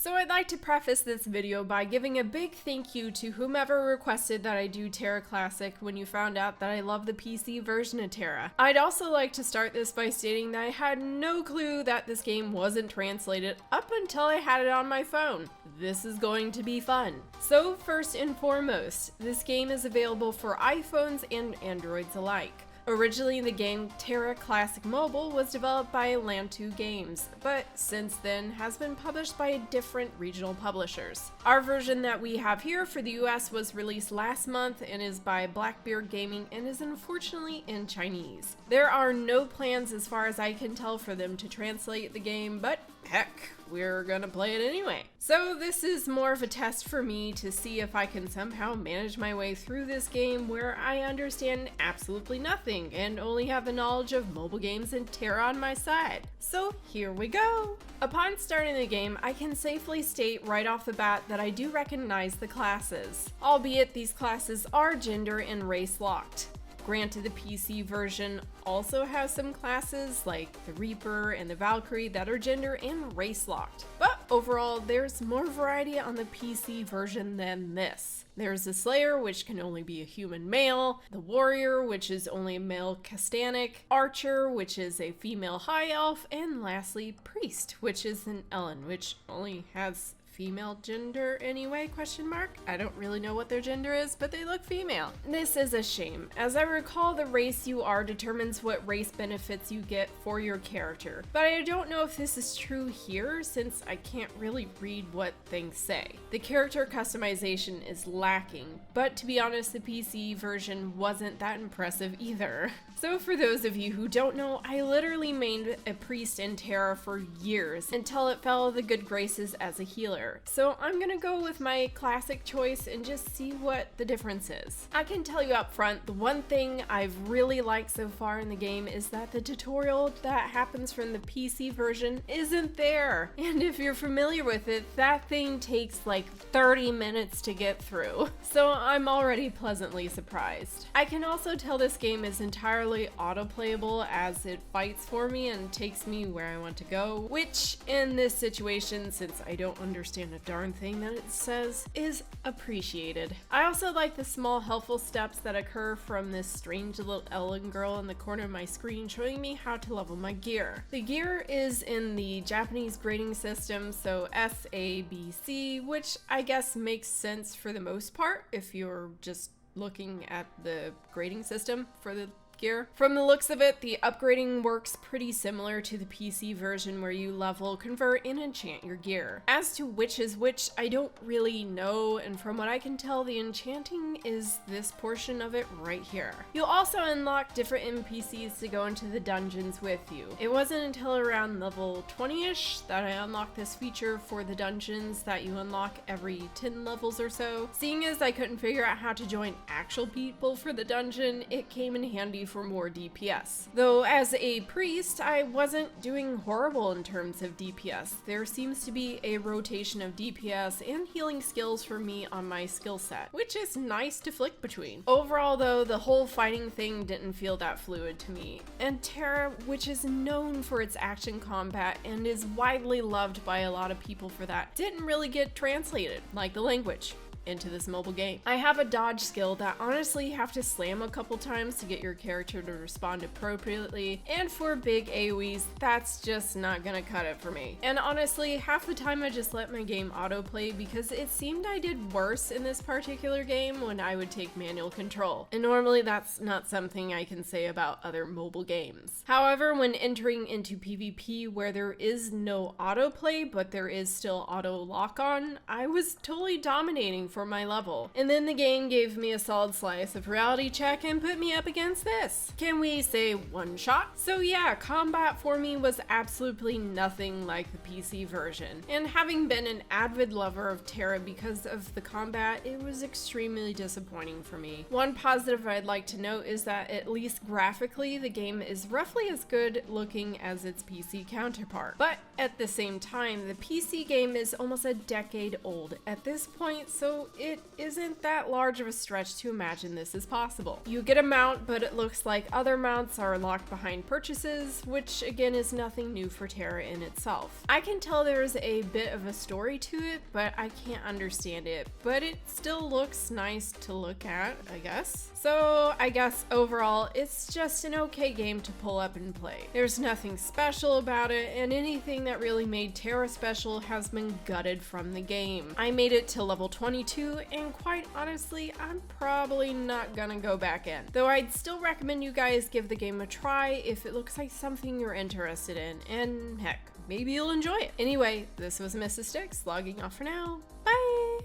So I'd like to preface this video by giving a big thank you to whomever requested that I do TERA Classic when you found out that I love the PC version of TERA. I'd also like to start this by stating that I had no clue that this game wasn't translated up until I had it on my phone. This is going to be fun. So first and foremost, this game is available for iPhones and Androids alike. Originally, the game TERA Classic Mobile was developed by Lantu Games, but since then has been published by different regional publishers. Our version that we have here for the US was released last month and is by Blackbeard Gaming and is unfortunately in Chinese. There are no plans as far as I can tell for them to translate the game, but heck, we're gonna play it anyway. So this is more of a test for me to see if I can somehow manage my way through this game where I understand absolutely nothing and only have the knowledge of mobile games and TERA on my side. So here we go! Upon starting the game, I can safely state right off the bat that I do recognize the classes, albeit these classes are gender and race locked. Granted, the PC version also has some classes like the Reaper and the Valkyrie that are gender and race locked. But overall, there's more variety on the PC version than this. There's the Slayer, which can only be a human male, the Warrior, which is only a male Castanic, Archer, which is a female High Elf, and lastly, Priest, which is an Ellen, which only has female gender anyway, question mark? I don't really know what their gender is, but they look female. This is a shame. As I recall, the race you are determines what race benefits you get for your character. But I don't know if this is true here since I can't really read what things say. The character customization is lacking, but to be honest, the PC version wasn't that impressive either. So for those of you who don't know, I literally mained a priest in TERA for years until it fell the good graces as a healer. So I'm gonna go with my classic choice and just see what the difference is. I can tell you up front, the one thing I've really liked so far in the game is that the tutorial that happens from the PC version isn't there. And if you're familiar with it, that thing takes like 30 minutes to get through. So I'm already pleasantly surprised. I can also tell this game is entirely auto-playable as it fights for me and takes me where I want to go, which in this situation, since I don't understand a darn thing that it says, is appreciated. I also like the small helpful steps that occur from this strange little Ellen girl in the corner of my screen showing me how to level my gear. The gear is in the Japanese grading system, so S, A, B, C, which I guess makes sense for the most part if you're just looking at the grading system for the gear. From the looks of it, the upgrading works pretty similar to the PC version where you level, convert, and enchant your gear. As to which is which, I don't really know, and from what I can tell, the enchanting is this portion of it right here. You'll also unlock different NPCs to go into the dungeons with you. It wasn't until around level 20-ish that I unlocked this feature for the dungeons that you unlock every 10 levels or so. Seeing as I couldn't figure out how to join actual people for the dungeon, it came in handy for more DPS. Though as a priest, I wasn't doing horrible in terms of DPS. There seems to be a rotation of DPS and healing skills for me on my skill set, which is nice to flick between. Overall though, the whole fighting thing didn't feel that fluid to me. And TERA, which is known for its action combat and is widely loved by a lot of people for that, didn't really get translated, like the language, into this mobile game. I have a dodge skill that honestly you have to slam a couple times to get your character to respond appropriately, and for big AoEs, that's just not gonna cut it for me. And honestly, half the time I just let my game autoplay because it seemed I did worse in this particular game when I would take manual control. And normally that's not something I can say about other mobile games. However, when entering into PvP where there is no autoplay but there is still auto lock-on, I was totally dominating for my level. And then the game gave me a solid slice of reality check and put me up against this. Can we say one shot? So yeah, combat for me was absolutely nothing like the PC version. And having been an avid lover of TERA because of the combat, it was extremely disappointing for me. One positive I'd like to note is that at least graphically, the game is roughly as good looking as its PC counterpart. But at the same time, the PC game is almost a decade old at this point, so so it isn't that large of a stretch to imagine this is possible. You get a mount, but it looks like other mounts are locked behind purchases, which again is nothing new for TERA in itself. I can tell there's a bit of a story to it, but I can't understand it, but it still looks nice to look at, I guess. So I guess overall, it's just an okay game to pull up and play. There's nothing special about it, and anything that really made TERA special has been gutted from the game. I made it to level 22, and quite honestly, I'm probably not gonna go back in. Though I'd still recommend you guys give the game a try if it looks like something you're interested in, and heck, maybe you'll enjoy it. Anyway, this was Mrs. Sticks, logging off for now. Bye!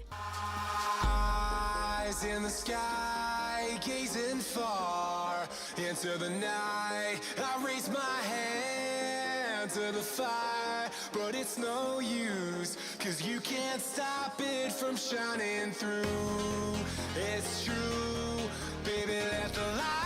Eyes in the sky, gazing far into the night. I raise my hand to the fire, but it's no use, 'cause you can't stop it from shining through. It's true, baby, let the light